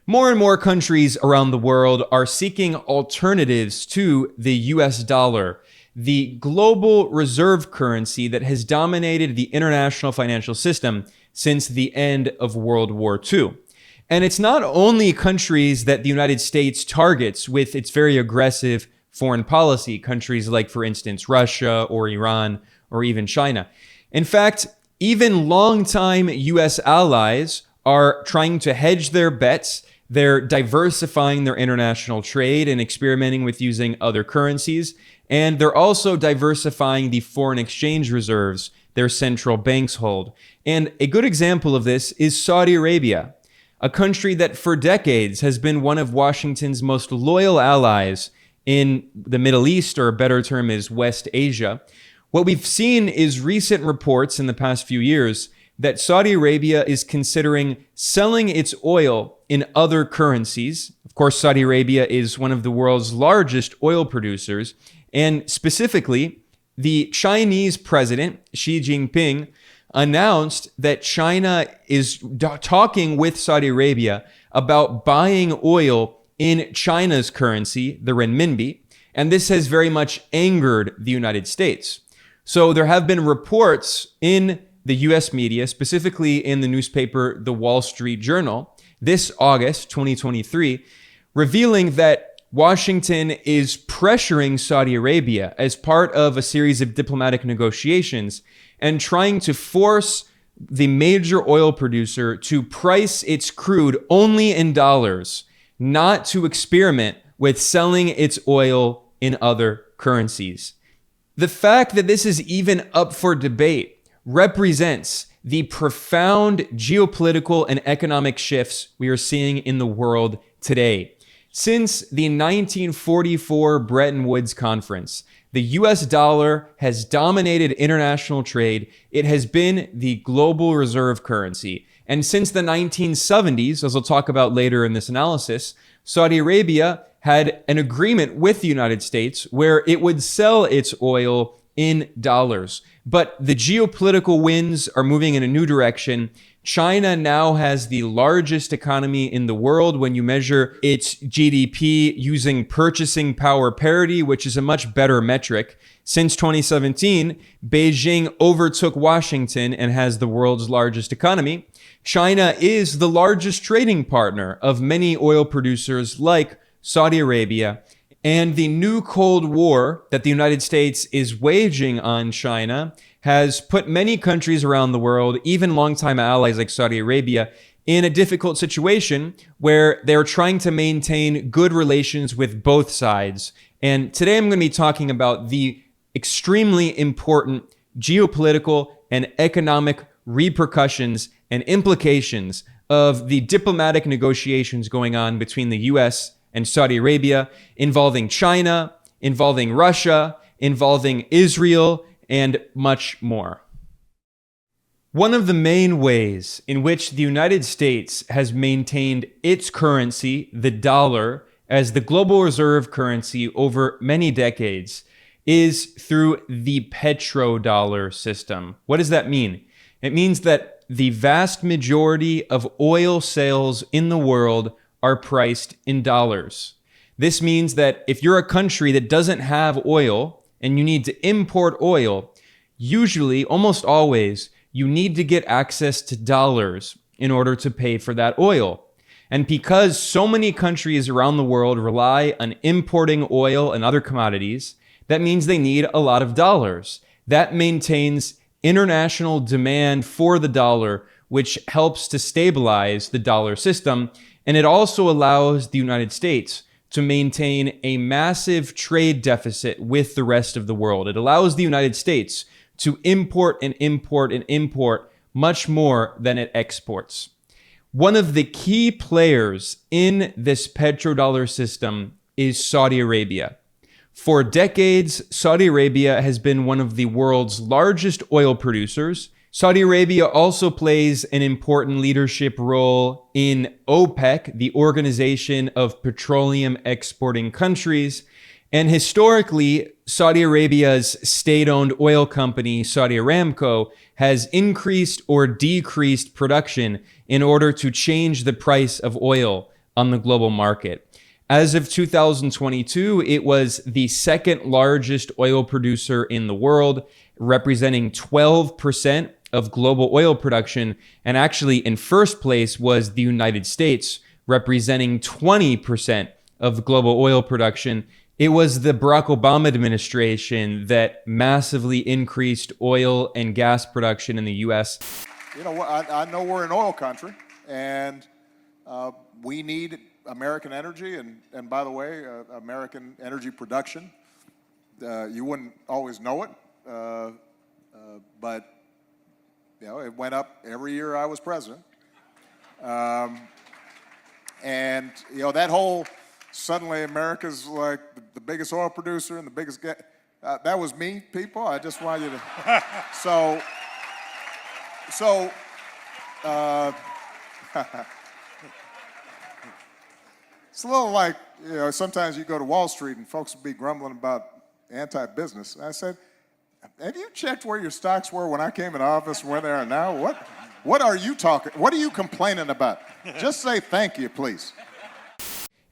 More and more countries around the world are seeking alternatives to the US dollar, the global reserve currency that has dominated the international financial system since the end of World War II. And it's not only countries that the United States targets with its very aggressive foreign policy, countries like, for instance, Russia or Iran or even China. In fact, even longtime US allies are trying to hedge their bets. They're diversifying their international trade and experimenting with using other currencies. And they're also diversifying the foreign exchange reserves their central banks hold. And a good example of this is Saudi Arabia, a country that for decades has been one of Washington's most loyal allies in the Middle East, or a better term is West Asia. What we've seen is recent reports in the past few years that Saudi Arabia is considering selling its oil in other currencies. Of course, Saudi Arabia is one of the world's largest oil producers. And specifically, the Chinese president, Xi Jinping, announced that China is talking with Saudi Arabia about buying oil in China's currency, the renminbi. And this has very much angered the United States. So there have been reports in the US media, specifically in the newspaper The Wall Street Journal, this August 2023, revealing that Washington is pressuring Saudi Arabia as part of a series of diplomatic negotiations and trying to force the major oil producer to price its crude only in dollars, not to experiment with selling its oil in other currencies. The fact that this is even up for debate represents the profound geopolitical and economic shifts we are seeing in the world today. Since the 1944 Bretton Woods Conference, the US dollar has dominated international trade. It has been the global reserve currency. And since the 1970s, as I'll talk about later in this analysis, Saudi Arabia had an agreement with the United States where it would sell its oil in dollars. But the geopolitical winds are moving in a new direction. China now has the largest economy in the world when you measure its GDP using purchasing power parity, which is a much better metric. Since 2017, Beijing overtook Washington and has the world's largest economy. China is the largest trading partner of many oil producers like Saudi Arabia. And the new Cold War that the United States is waging on China has put many countries around the world, even longtime allies like Saudi Arabia, in a difficult situation where they're trying to maintain good relations with both sides. And today I'm going to be talking about the extremely important geopolitical and economic repercussions and implications of the diplomatic negotiations going on between the US and Saudi Arabia, involving China, involving Russia, involving Israel, and much more. One of the main ways in which the United States has maintained its currency, the dollar, as the global reserve currency over many decades is through the petrodollar system. What does that mean? It means that the vast majority of oil sales in the world are priced in dollars. This means that if you're a country that doesn't have oil and you need to import oil, usually, almost always, you need to get access to dollars in order to pay for that oil. And because so many countries around the world rely on importing oil and other commodities, that means they need a lot of dollars. That maintains international demand for the dollar, which helps to stabilize the dollar system. And it also allows the United States to maintain a massive trade deficit with the rest of the world. It allows the United States to import and import and import much more than it exports. One of the key players in this petrodollar system is Saudi Arabia. For decades, Saudi Arabia has been one of the world's largest oil producers. Saudi Arabia also plays an important leadership role in OPEC, the Organization of Petroleum Exporting Countries. And historically, Saudi Arabia's state-owned oil company, Saudi Aramco, has increased or decreased production in order to change the price of oil on the global market. As of 2022, it was the second largest oil producer in the world, representing 12% of global oil production. And actually, in first place was the United States, representing 20% of global oil production. It was the Barack Obama administration that massively increased oil and gas production in the U.S. You know, I know we're an oil country, and we need American energy, and by the way, American energy production. You wouldn't always know it, but you know, it went up every year I was president. And you know, that whole suddenly America's like the biggest oil producer and the biggest gas. That was me, people. I just want you to. So. It's a little like, you know, sometimes you go to Wall Street and folks will be grumbling about anti-business. And I said, have you checked where your stocks were when I came in office and where they are now? What are you talking? What are you complaining about? Just say thank you, please.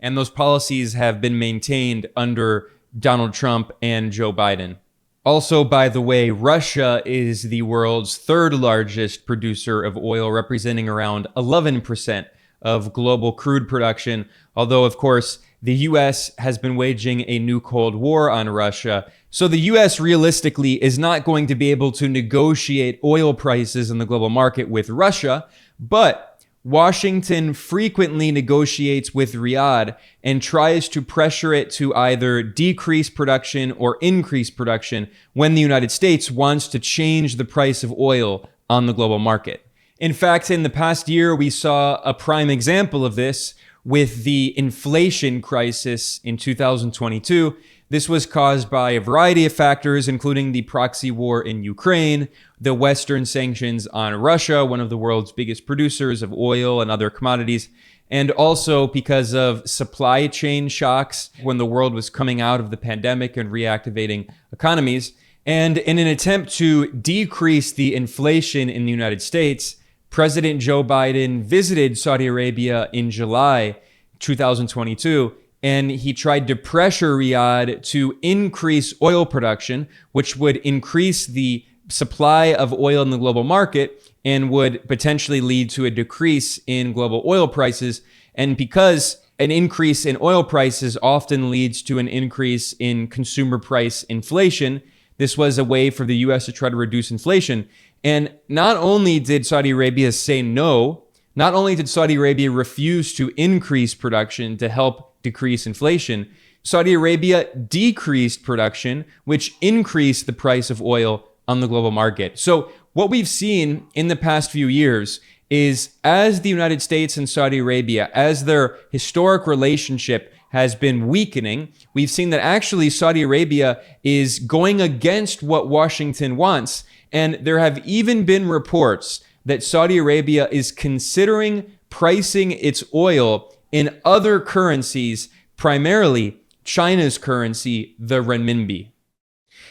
And those policies have been maintained under Donald Trump and Joe Biden. Also, by the way, Russia is the world's third largest producer of oil, representing around 11% of global crude production. Although, of course, the U.S. has been waging a new Cold War on Russia. So the U.S. realistically is not going to be able to negotiate oil prices in the global market with Russia, but Washington frequently negotiates with Riyadh and tries to pressure it to either decrease production or increase production when the United States wants to change the price of oil on the global market. In fact, in the past year, we saw a prime example of this with the inflation crisis in 2022. This was caused by a variety of factors, including the proxy war in Ukraine, the Western sanctions on Russia, one of the world's biggest producers of oil and other commodities, and also because of supply chain shocks when the world was coming out of the pandemic and reactivating economies. And in an attempt to decrease the inflation in the United States, President Joe Biden visited Saudi Arabia in July 2022, and he tried to pressure Riyadh to increase oil production, which would increase the supply of oil in the global market and would potentially lead to a decrease in global oil prices. And because an increase in oil prices often leads to an increase in consumer price inflation, this was a way for the U.S. to try to reduce inflation. And not only did Saudi Arabia say no, not only did Saudi Arabia refuse to increase production to help decrease inflation, Saudi Arabia decreased production, which increased the price of oil on the global market. So what we've seen in the past few years is as the United States and Saudi Arabia, as their historic relationship has been weakening, we've seen that actually Saudi Arabia is going against what Washington wants. And there have even been reports that Saudi Arabia is considering pricing its oil in other currencies, primarily China's currency, the renminbi.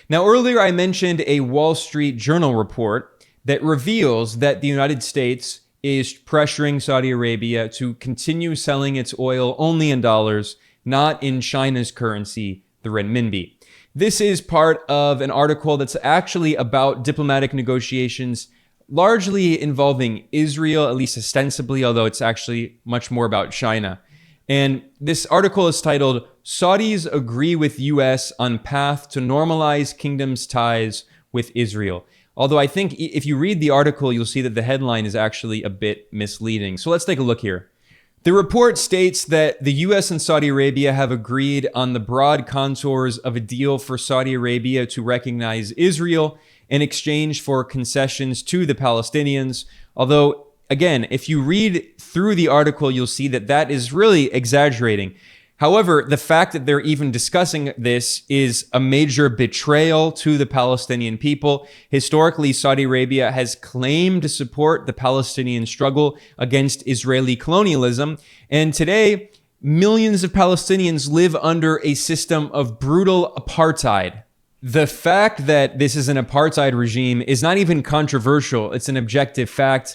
Now, earlier I mentioned a Wall Street Journal report that reveals that the United States is pressuring Saudi Arabia to continue selling its oil only in dollars, not in China's currency, the renminbi. This is part of an article that's actually about diplomatic negotiations, largely involving Israel, at least ostensibly, although it's actually much more about China. And this article is titled, "Saudis Agree with U.S. on Path to Normalize Kingdom's Ties with Israel." Although I think if you read the article, you'll see that the headline is actually a bit misleading. So let's take a look here. The report states that the U.S. and Saudi Arabia have agreed on the broad contours of a deal for Saudi Arabia to recognize Israel in exchange for concessions to the Palestinians. Although, again, if you read through the article, you'll see that that is really exaggerating. However, the fact that they're even discussing this is a major betrayal to the Palestinian people. Historically, Saudi Arabia has claimed to support the Palestinian struggle against Israeli colonialism. And today, millions of Palestinians live under a system of brutal apartheid. The fact that this is an apartheid regime is not even controversial. It's an objective fact.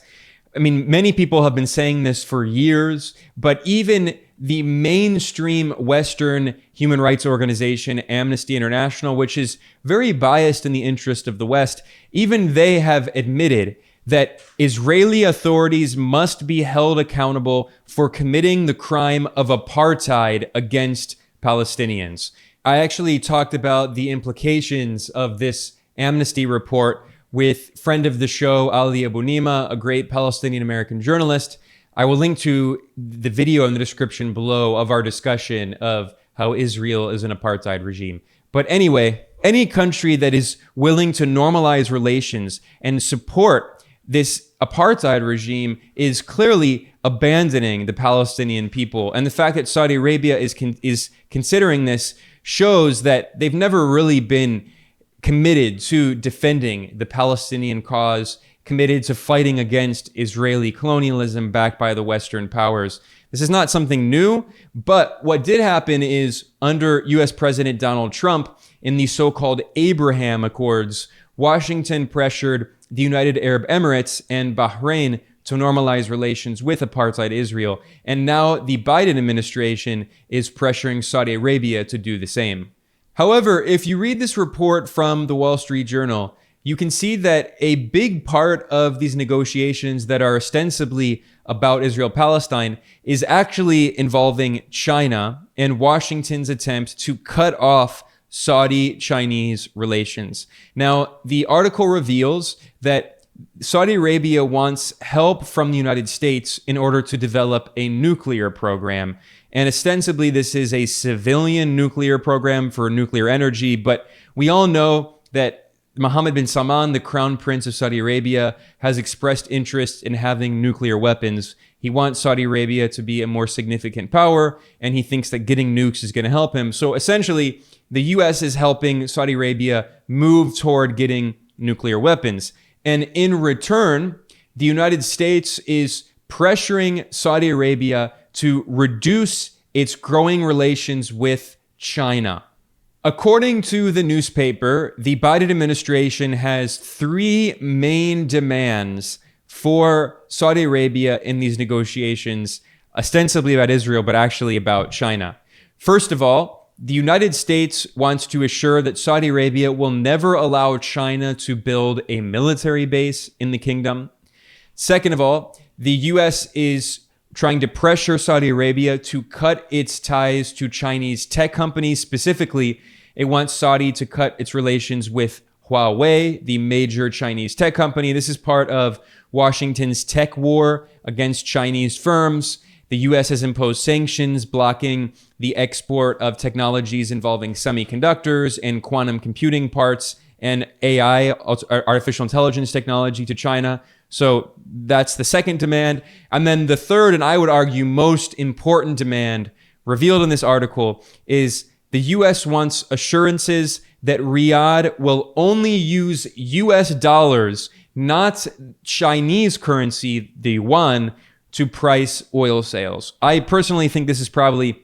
I mean, many people have been saying this for years, but even the mainstream Western human rights organization, Amnesty International, which is very biased in the interest of the West, even they have admitted that Israeli authorities must be held accountable for committing the crime of apartheid against Palestinians. I actually talked about the implications of this Amnesty report with friend of the show, Ali Abunimah, a great Palestinian-American journalist. I will link to the video in the description below of our discussion of how Israel is an apartheid regime. But anyway, any country that is willing to normalize relations and support this apartheid regime is clearly abandoning the Palestinian people. And the fact that Saudi Arabia is considering this shows that they've never really been committed to defending the Palestinian cause, committed to fighting against Israeli colonialism backed by the Western powers. This is not something new, but what did happen is under US President Donald Trump in the so-called Abraham Accords, Washington pressured the United Arab Emirates and Bahrain to normalize relations with apartheid Israel. And now the Biden administration is pressuring Saudi Arabia to do the same. However, if you read this report from the Wall Street Journal, you can see that a big part of these negotiations that are ostensibly about Israel-Palestine is actually involving China and Washington's attempt to cut off Saudi-Chinese relations. Now, the article reveals that Saudi Arabia wants help from the United States in order to develop a nuclear program. And ostensibly, this is a civilian nuclear program for nuclear energy. But we all know that Mohammed bin Salman, the crown prince of Saudi Arabia, has expressed interest in having nuclear weapons. He wants Saudi Arabia to be a more significant power, and he thinks that getting nukes is going to help him. So essentially, the U.S. is helping Saudi Arabia move toward getting nuclear weapons. And in return, the United States is pressuring Saudi Arabia to reduce its growing relations with China. According to the newspaper, the Biden administration has three main demands for Saudi Arabia in these negotiations, ostensibly about Israel, but actually about China. First of all, the United States wants to assure that Saudi Arabia will never allow China to build a military base in the kingdom. Second of all, the U.S. is trying to pressure Saudi Arabia to cut its ties to Chinese tech companies. Specifically, it wants Saudi to cut its relations with Huawei, the major Chinese tech company. This is part of Washington's tech war against Chinese firms. The U.S. has imposed sanctions blocking the export of technologies involving semiconductors and quantum computing parts and AI, artificial intelligence technology, to China. So that's the second demand. And then the third, and I would argue most important demand revealed in this article, is the U.S. wants assurances that Riyadh will only use U.S. dollars, not Chinese currency, the yuan, to price oil sales. I personally think this is probably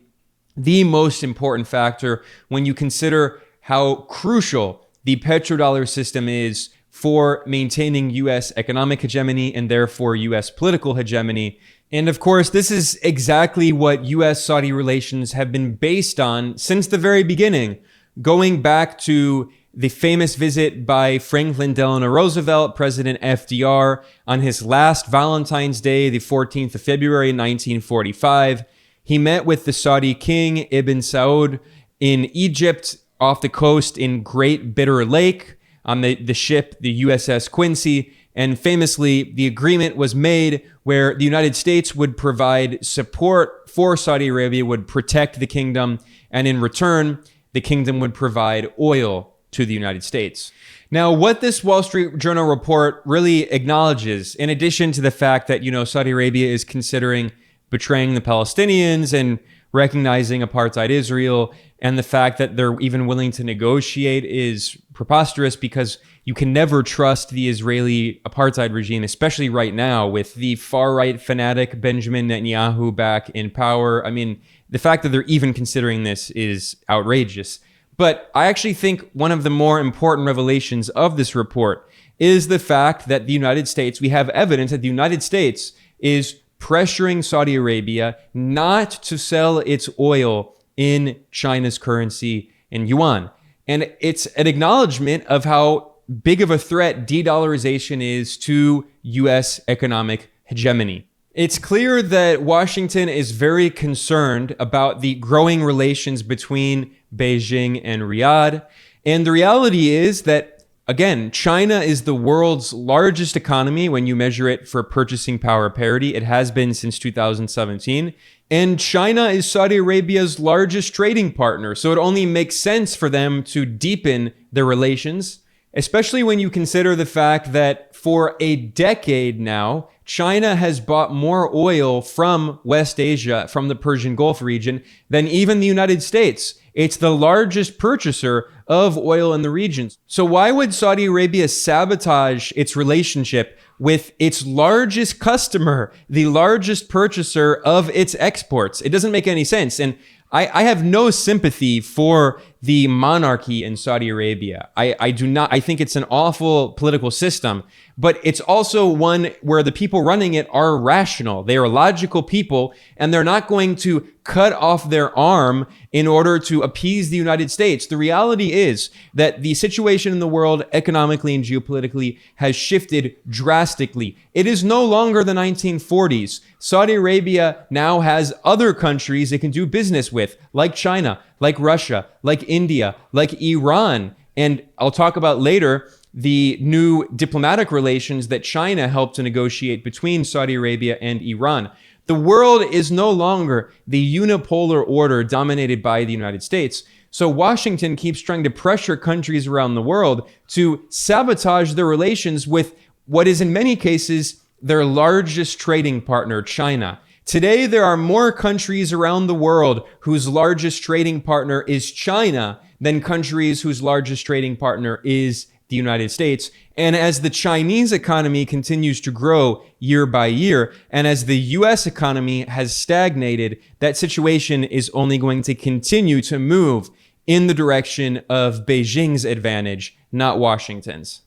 the most important factor when you consider how crucial the petrodollar system is for maintaining U.S. economic hegemony and therefore U.S. political hegemony. And of course, this is exactly what U.S.-Saudi relations have been based on since the very beginning, going back to the famous visit by Franklin Delano Roosevelt, President FDR, on his last Valentine's Day, the 14th of February, 1945. He met with the Saudi king, Ibn Saud, in Egypt, off the coast in Great Bitter Lake, on the ship, the USS Quincy. And famously, the agreement was made where the United States would provide support for Saudi Arabia, would protect the kingdom, and in return, the kingdom would provide oil to the United States. Now, what this Wall Street Journal report really acknowledges, in addition to the fact that, Saudi Arabia is considering betraying the Palestinians and recognizing apartheid Israel, and the fact that they're even willing to negotiate, is preposterous, because you can never trust the Israeli apartheid regime, especially right now with the far-right fanatic Benjamin Netanyahu back in power. I mean, the fact that they're even considering this is outrageous. But I actually think one of the more important revelations of this report is the fact that the United States, we have evidence that the United States is pressuring Saudi Arabia not to sell its oil in China's currency, in yuan. And it's an acknowledgement of how big of a threat de-dollarization is to U.S. economic hegemony. It's clear that Washington is very concerned about the growing relations between Beijing and Riyadh. And the reality is that, again, China is the world's largest economy when you measure it for purchasing power parity. It has been since 2017. And China is Saudi Arabia's largest trading partner. So it only makes sense for them to deepen their relations, especially when you consider the fact that for a decade now, China has bought more oil from West Asia, from the Persian Gulf region, than even the United States. It's the largest purchaser of oil in the region. So why would Saudi Arabia sabotage its relationship with its largest customer, the largest purchaser of its exports? It doesn't make any sense. And I have no sympathy for the monarchy in Saudi Arabia. I do not. I think it's an awful political system, but it's also one where the people running it are rational. They are logical people, and they're not going to cut off their arm in order to appease the United States. The reality is that the situation in the world economically and geopolitically has shifted drastically. It is no longer the 1940s. Saudi Arabia now has other countries it can do business with, like China, like Russia, like India, like Iran. And I'll talk about later the new diplomatic relations that China helped to negotiate between Saudi Arabia and Iran. The world is no longer the unipolar order dominated by the United States. So Washington keeps trying to pressure countries around the world to sabotage their relations with what is in many cases their largest trading partner, China. Today, there are more countries around the world whose largest trading partner is China than countries whose largest trading partner is the United States. And as the Chinese economy continues to grow year by year, and as the US economy has stagnated, that situation is only going to continue to move in the direction of Beijing's advantage, not Washington's.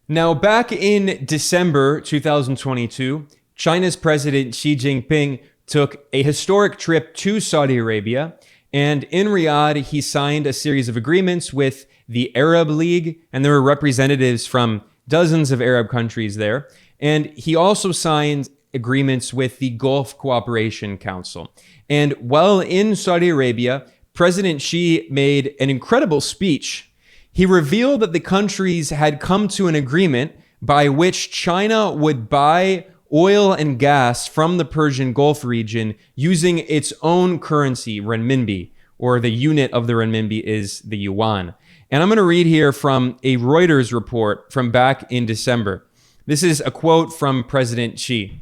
Now, back in December 2022, China's President Xi Jinping took a historic trip to Saudi Arabia, and in Riyadh, he signed a series of agreements with the Arab League, and there were representatives from dozens of Arab countries there. And he also signed agreements with the Gulf Cooperation Council. And while in Saudi Arabia, President Xi made an incredible speech. He revealed that the countries had come to an agreement by which China would buy oil and gas from the Persian Gulf region using its own currency, renminbi, or the unit of the renminbi is the yuan. And I'm going to read here from a Reuters report from back in December. This is a quote from President Xi.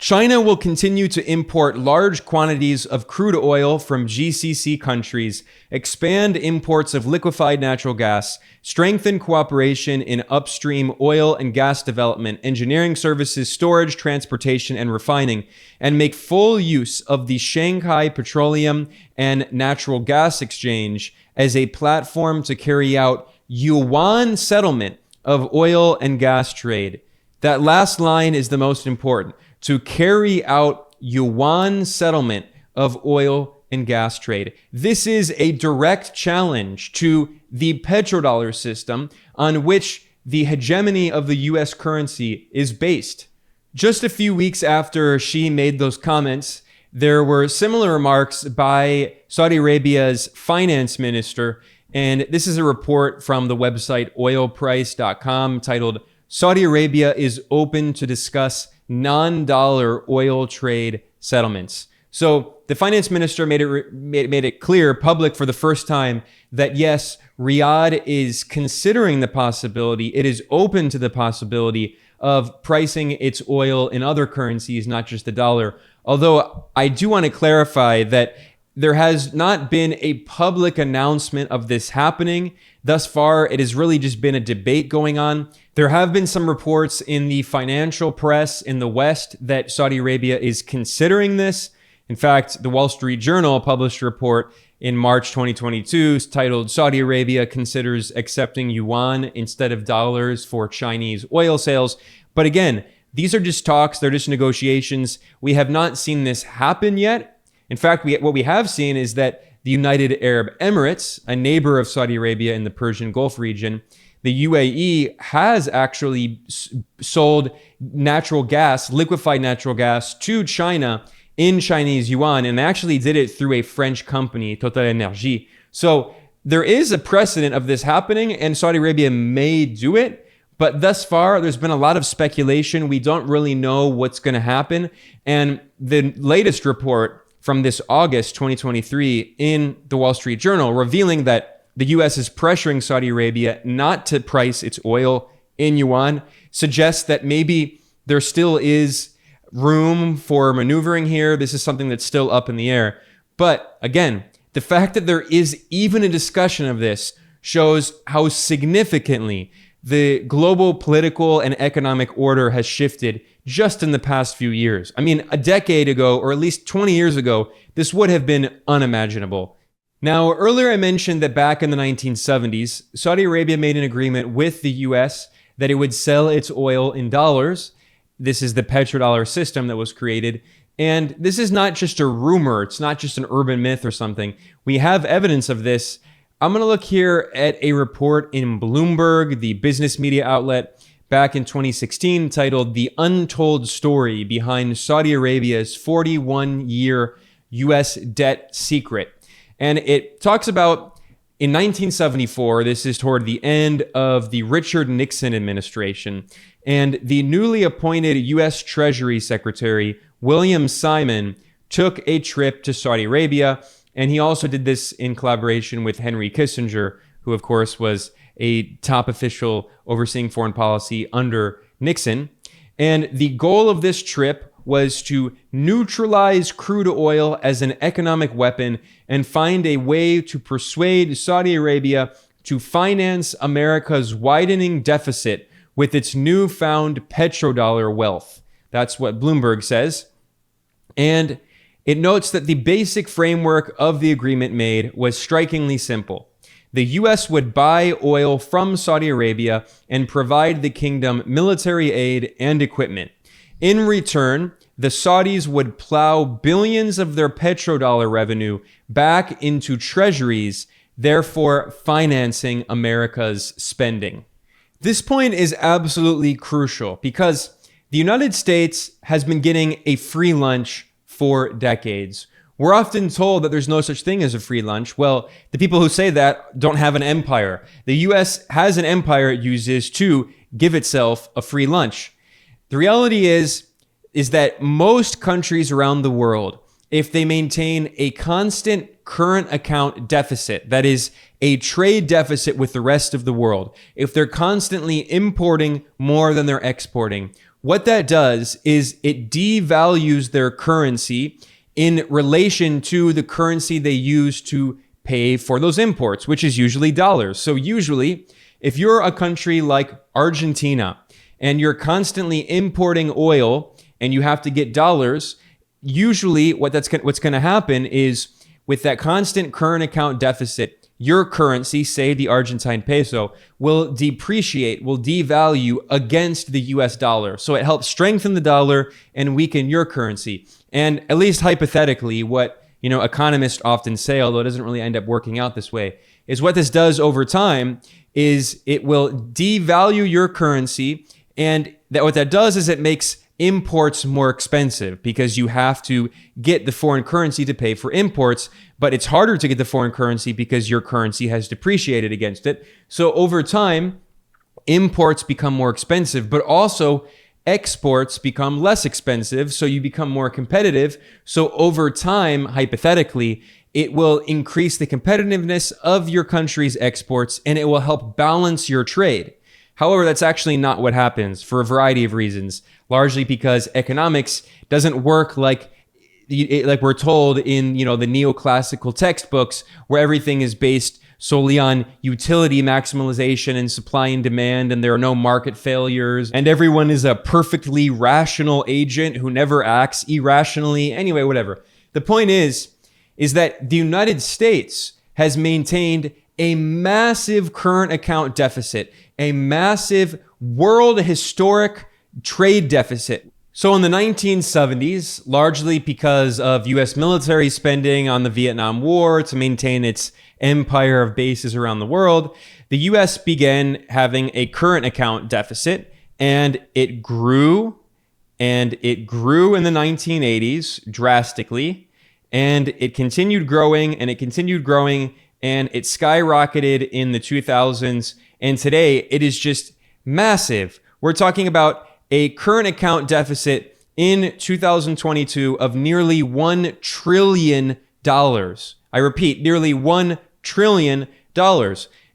China will continue to import large quantities of crude oil from GCC countries, expand imports of liquefied natural gas, strengthen cooperation in upstream oil and gas development, engineering services, storage, transportation, and refining, and make full use of the Shanghai Petroleum and Natural Gas Exchange as a platform to carry out yuan settlement of oil and gas trade. That last line is the most important. To carry out yuan settlement of oil and gas trade. This is a direct challenge to the petrodollar system on which the hegemony of the US currency is based. Just a few weeks after Xi made those comments, there were similar remarks by Saudi Arabia's finance minister, and this is a report from the website oilprice.com titled, Saudi Arabia is open to discuss non-dollar oil trade settlements. So the finance minister made it clear, public for the first time, that yes, Riyadh is considering the possibility, it is open to the possibility of pricing its oil in other currencies, not just the dollar. Although I do want to clarify that there has not been a public announcement of this happening. Thus far, it has really just been a debate going on. There have been some reports in the financial press in the West that Saudi Arabia is considering this. In fact, the Wall Street Journal published a report in March 2022 titled "Saudi Arabia Considers Accepting Yuan Instead of Dollars for Chinese Oil Sales." But again, these are just talks, they're just negotiations. We have not seen this happen yet. In fact, what we have seen is that the United Arab Emirates, a neighbor of Saudi Arabia in the Persian Gulf region, the UAE has actually sold natural gas, liquefied natural gas, to China in Chinese yuan, and they actually did it through a French company, Total Energy. So there is a precedent of this happening, and Saudi Arabia may do it. But thus far, there's been a lot of speculation. We don't really know what's going to happen. And the latest report from this August 2023 in the Wall Street Journal revealing that the US is pressuring Saudi Arabia not to price its oil in yuan suggests that maybe there still is room for maneuvering here. This is something that's still up in the air. But again, the fact that there is even a discussion of this shows how significantly the global political and economic order has shifted just in the past few years. I mean, a decade ago, or at least 20 years ago, this would have been unimaginable. Now, earlier I mentioned that back in the 1970s, Saudi Arabia made an agreement with the US that it would sell its oil in dollars. This is the Petrodollar system that was created. And this is not just a rumor. It's not just an urban myth or something. We have evidence of this. I'm going to look here at a report in Bloomberg, the business media outlet, back in 2016, titled "The Untold Story Behind Saudi Arabia's 41-Year U.S. Debt Secret." And it talks about, in 1974, this is toward the end of the Richard Nixon administration, and the newly appointed U.S. Treasury Secretary, William Simon, took a trip to Saudi Arabia. And he also did this in collaboration with Henry Kissinger, who, of course, was a top official overseeing foreign policy under Nixon. And the goal of this trip was to neutralize crude oil as an economic weapon and find a way to persuade Saudi Arabia to finance America's widening deficit with its newfound petrodollar wealth. That's what Bloomberg says. And it notes that the basic framework of the agreement made was strikingly simple. The U.S. would buy oil from Saudi Arabia and provide the kingdom military aid and equipment. In return, the Saudis would plow billions of their petrodollar revenue back into treasuries, therefore financing America's spending. This point is absolutely crucial because the United States has been getting a free lunch for decades. We're often told that there's no such thing as a free lunch. Well, the people who say that don't have an empire. The US has an empire it uses to give itself a free lunch. The reality is that most countries around the world, if they maintain a constant current account deficit, that is a trade deficit with the rest of the world, if they're constantly importing more than they're exporting, what that does is it devalues their currency in relation to the currency they use to pay for those imports, which is usually dollars. So usually, if you're a country like Argentina and you're constantly importing oil and you have to get dollars, usually what's going to happen is with that constant current account deficit, your currency, say the Argentine peso, will depreciate, will devalue against the US dollar. So it helps strengthen the dollar and weaken your currency. And at least hypothetically, what economists often say, although it doesn't really end up working out this way, is what this does over time is it will devalue your currency. And what that does is it makes imports more expensive because you have to get the foreign currency to pay for imports, but it's harder to get the foreign currency because your currency has depreciated against it. So over time, imports become more expensive, but also exports become less expensive, so you become more competitive. So over time, hypothetically, it will increase the competitiveness of your country's exports and it will help balance your trade. However, that's actually not what happens for a variety of reasons, largely because economics doesn't work like we're told in the neoclassical textbooks where everything is based solely on utility maximization and supply and demand, and there are no market failures, and everyone is a perfectly rational agent who never acts irrationally. Anyway, whatever. The point is that the United States has maintained a massive current account deficit, a massive world historic trade deficit. So in the 1970s, largely because of US military spending on the Vietnam War to maintain its empire of bases around the world, the US began having a current account deficit, and it grew in the 1980s drastically, and it continued growing and it skyrocketed in the 2000s, and today it is just massive. We're talking about a current account deficit in 2022 of nearly $1 trillion. I repeat, nearly $1 trillion.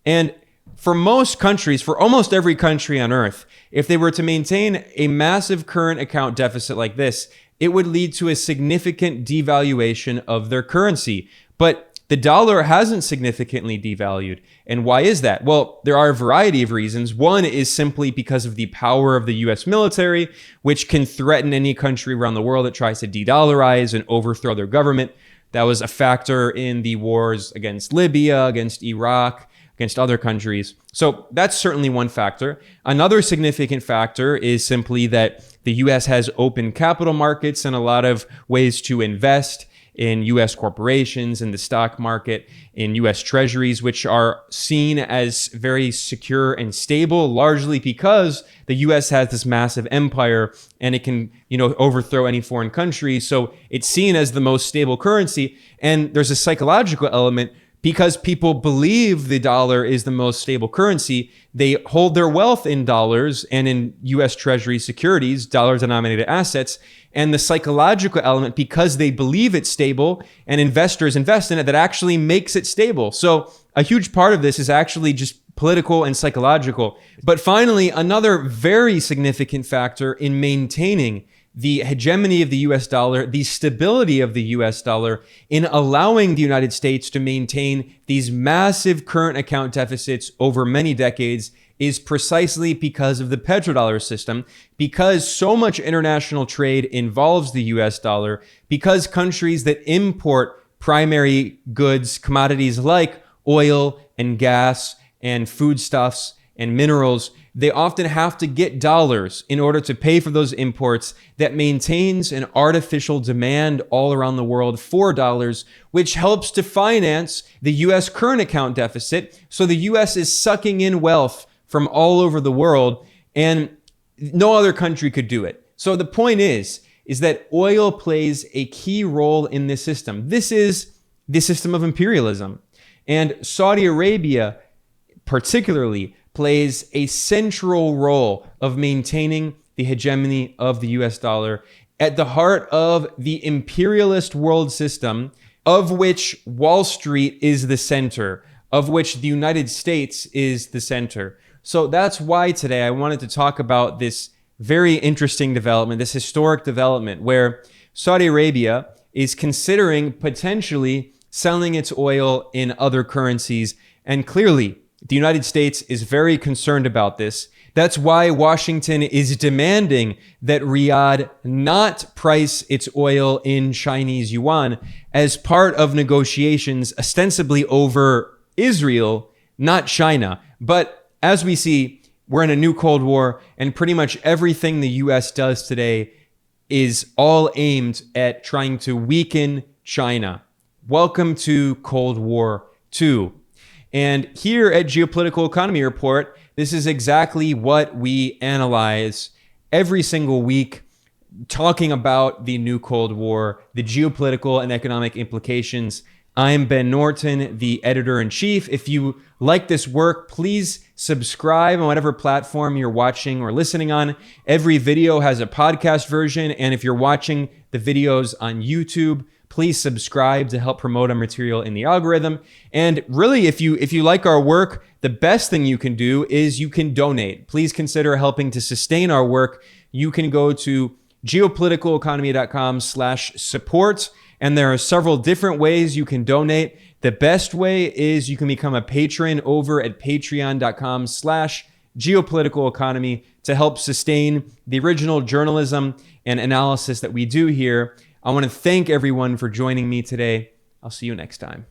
And for most countries, for almost every country on earth, if they were to maintain a massive current account deficit like this, it would lead to a significant devaluation of their currency. But the dollar hasn't significantly devalued. And why is that? Well, there are a variety of reasons. One is simply because of the power of the US military, which can threaten any country around the world that tries to de-dollarize and overthrow their government. That was a factor in the wars against Libya, against Iraq, against other countries. So that's certainly one factor. Another significant factor is simply that the US has open capital markets and a lot of ways to invest in US corporations, in the stock market, in US treasuries, which are seen as very secure and stable, largely because the US has this massive empire and it can, overthrow any foreign country. So it's seen as the most stable currency. And there's a psychological element because people believe the dollar is the most stable currency. They hold their wealth in dollars and in US Treasury securities, dollar-denominated assets. And the psychological element, because they believe it's stable and investors invest in it, that actually makes it stable. So a huge part of this is actually just political and psychological. But finally, another very significant factor in maintaining the hegemony of the US dollar, the stability of the US dollar, in allowing the United States to maintain these massive current account deficits over many decades, is precisely because of the petrodollar system, because so much international trade involves the US dollar, because countries that import primary goods, commodities like oil and gas and foodstuffs and minerals, they often have to get dollars in order to pay for those imports. That maintains an artificial demand all around the world for dollars, which helps to finance the US current account deficit. So the US is sucking in wealth from all over the world, and no other country could do it. So the point is that oil plays a key role in this system. This is the system of imperialism. And Saudi Arabia particularly plays a central role of maintaining the hegemony of the US dollar at the heart of the imperialist world system, of which Wall Street is the center, of which the United States is the center. So that's why today I wanted to talk about this very interesting development, this historic development where Saudi Arabia is considering potentially selling its oil in other currencies. And clearly, the United States is very concerned about this. That's why Washington is demanding that Riyadh not price its oil in Chinese yuan as part of negotiations ostensibly over Israel, not China. But as we see, we're in a new Cold War, and pretty much everything the US does today is all aimed at trying to weaken China. Welcome to Cold War II. And here at Geopolitical Economy Report, this is exactly what we analyze every single week, talking about the new Cold War, the geopolitical and economic implications. I'm Ben Norton, the editor-in-chief. If you like this work, please subscribe on whatever platform you're watching or listening on. Every video has a podcast version, and if you're watching the videos on YouTube, please subscribe to help promote our material in the algorithm. And really, if you like our work, the best thing you can do is you can donate. Please consider helping to sustain our work. You can go to geopoliticaleconomy.com/support. And there are several different ways you can donate. The best way is you can become a patron over at patreon.com/geopoliticaleconomy to help sustain the original journalism and analysis that we do here. I want to thank everyone for joining me today. I'll see you next time.